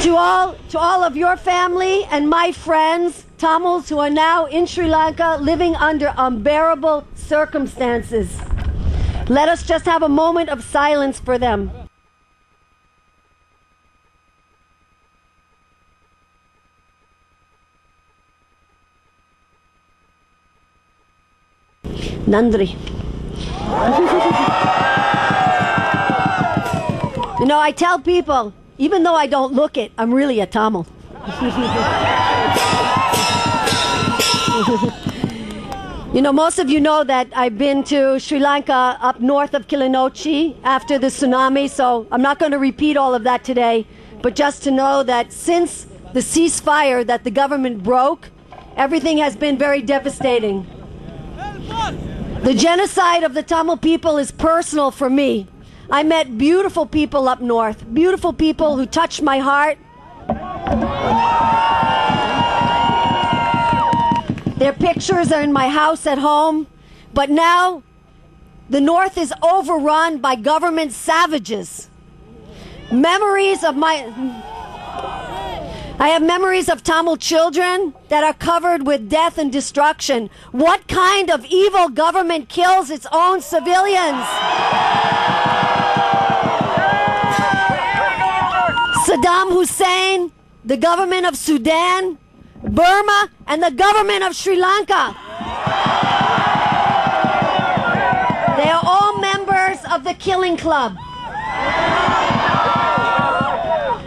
To all of your family and my friends, Tamils who are now in Sri Lanka living under unbearable circumstances, let us just have a moment of silence for them. Nandri. You know, I tell people, even though I don't look it, I'm really a Tamil. You know, most of you know that I've been to Sri Lanka up north of Kilinochchi after the tsunami, so I'm not going to repeat all of that today, but just to know that since the ceasefire that the government broke, everything has been very devastating. The genocide of the Tamil people is personal for me. I met beautiful people up north, beautiful people who touched my heart. Their pictures are in my house at home, but now the north is overrun by government savages. I have memories of Tamil children that are covered with death and destruction. What kind of evil government kills its own civilians? Saddam Hussein, the government of Sudan, Burma, and the government of Sri Lanka. They are all members of the killing club.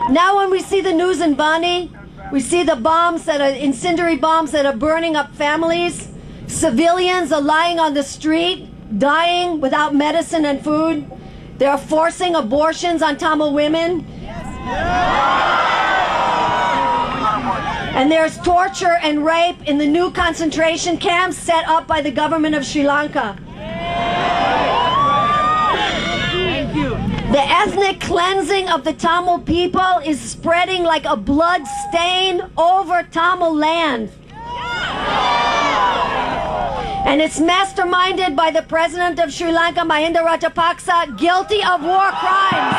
Now when we see the news in Vanni, we see the bombs that are incendiary bombs that are burning up families. Civilians are lying on the street, dying without medicine and food. They are forcing abortions on Tamil women. And there's torture and rape in the new concentration camps set up by the government of Sri Lanka. Thank you. The ethnic cleansing of the Tamil people is spreading like a blood stain over Tamil land. And it's masterminded by the president of Sri Lanka, Mahinda Rajapaksa, guilty of war crimes.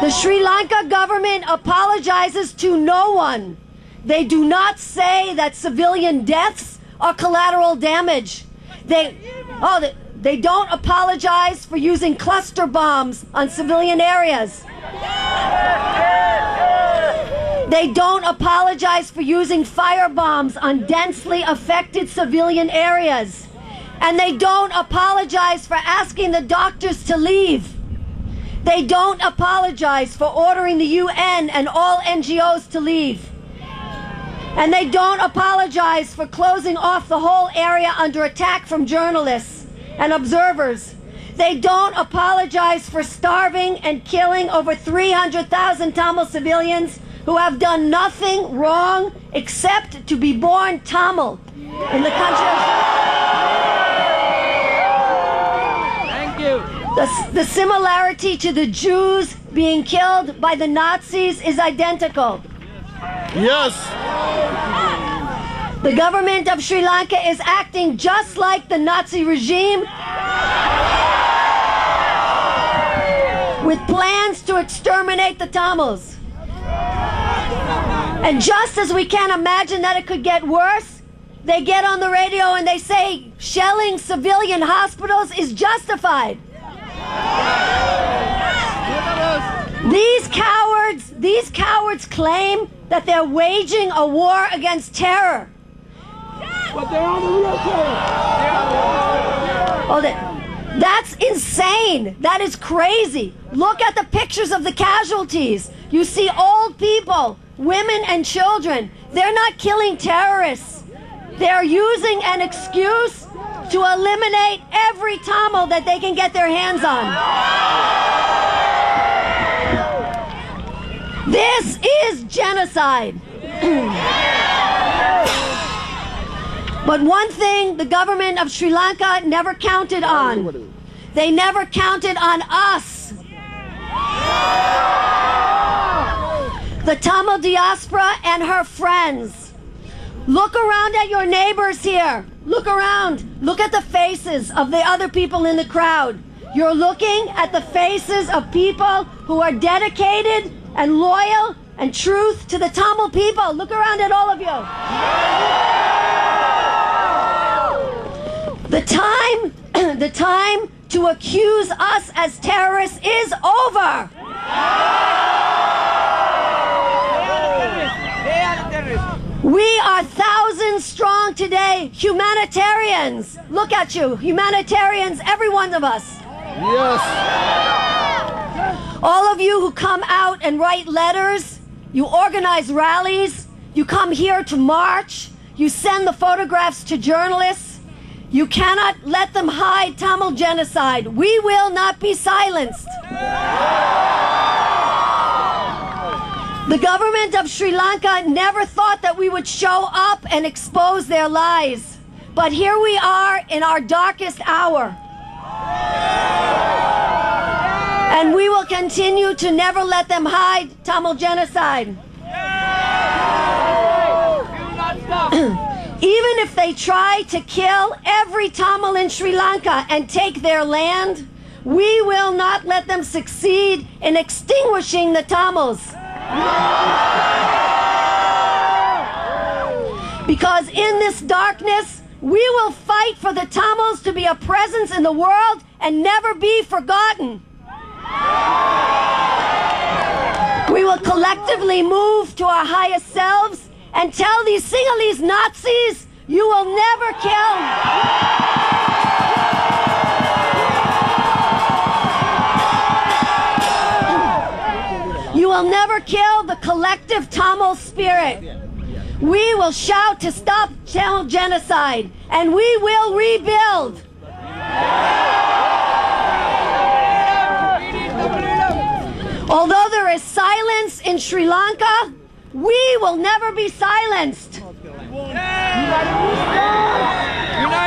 The Sri Lanka government apologizes to no one. They do not say that civilian deaths are collateral damage. They don't apologize for using cluster bombs on civilian areas. They don't apologize for using fire bombs on densely affected civilian areas. And they don't apologize for asking the doctors to leave. They don't apologize for ordering the UN and all NGOs to leave. And they don't apologize for closing off the whole area under attack from journalists and observers. They don't apologize for starving and killing over 300,000 Tamil civilians who have done nothing wrong except to be born Tamil in the country of... Thank you. The similarity to the Jews being killed by the Nazis is identical. Yes. The government of Sri Lanka is acting just like the Nazi regime, with plans to exterminate the Tamils. And just as we can't imagine that it could get worse, they get on the radio and they say shelling civilian hospitals is justified. These cowards claim that they're waging a war against terror. But they're on the real terror. That's insane. That is crazy. Look at the pictures of the casualties. You see old people, women and children. They're not killing terrorists. They're using an excuse to eliminate every Tamil that they can get their hands on. This is genocide. But one thing the government of Sri Lanka never counted on. They never counted on us. The Tamil diaspora and her friends. Look around at your neighbors here. Look around. Look at the faces of the other people in the crowd. You're looking at the faces of people who are dedicated and loyal and truth to the Tamil people. Look around at all of you. The time to accuse us as terrorists is over. We are thousands strong today, humanitarians. Look at you, humanitarians, every one of us. Yes. All of you who come out and write letters, you organize rallies, you come here to march, you send the photographs to journalists. You cannot let them hide Tamil genocide. We will not be silenced. The government of Sri Lanka never thought that we would show up and expose their lies. But here we are in our darkest hour. And we will continue to never let them hide Tamil genocide. Even if they try to kill every Tamil in Sri Lanka and take their land, we will not let them succeed in extinguishing the Tamils. Because in this darkness, we will fight for the Tamils to be a presence in the world and never be forgotten. We will collectively move to our highest selves and tell these Sinhalese Nazis, you will never kill. You will never kill the collective Tamil spirit. We will shout to stop Tamil genocide, and we will rebuild. Although there is silence in Sri Lanka, we will never be silenced.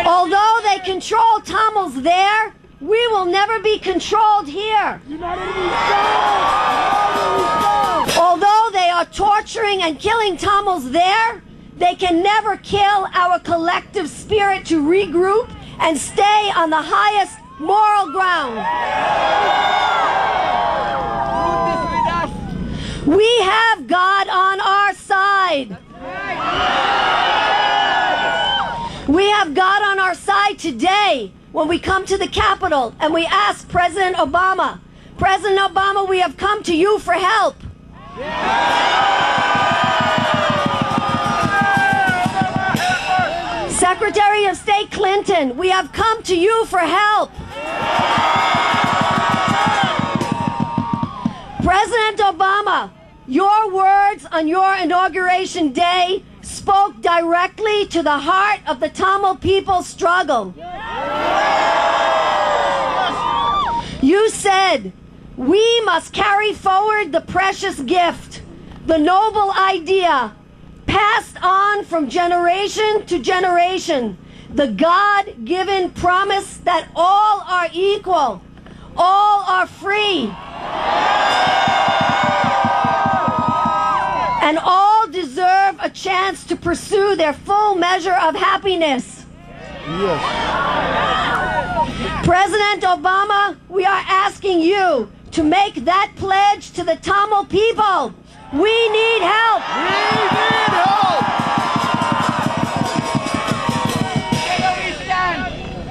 Although they control Tamils there, we will never be controlled here. Although they are torturing and killing Tamils there, they can never kill our collective spirit to regroup and stay on the highest moral ground. We have God on our side. We have God on our side today when we come to the Capitol and we ask President Obama, President Obama, we have come to you for help. Secretary of State Clinton, we have come to you for help. President Obama, your words on your inauguration day spoke directly to the heart of the Tamil people's struggle. You said, we must carry forward the precious gift, the noble idea, passed on from generation to generation, the God-given promise that all are equal, all are free, and all deserve a chance to pursue their full measure of happiness. Yes. President Obama, we are asking you to make that pledge to the Tamil people. We need help. We need help.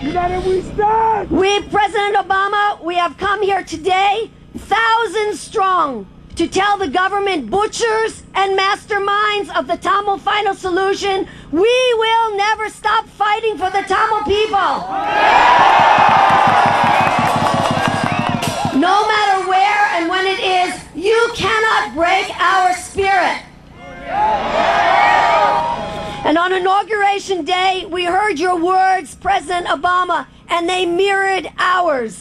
United we stand. We, President Obama, we have come here today, thousands strong, to tell the government butchers and masterminds of the Tamil final solution, we will never stop fighting for the Tamil people. No matter where and when it is, you cannot break our spirit. And on Inauguration Day, we heard your words, President Obama, and they mirrored ours.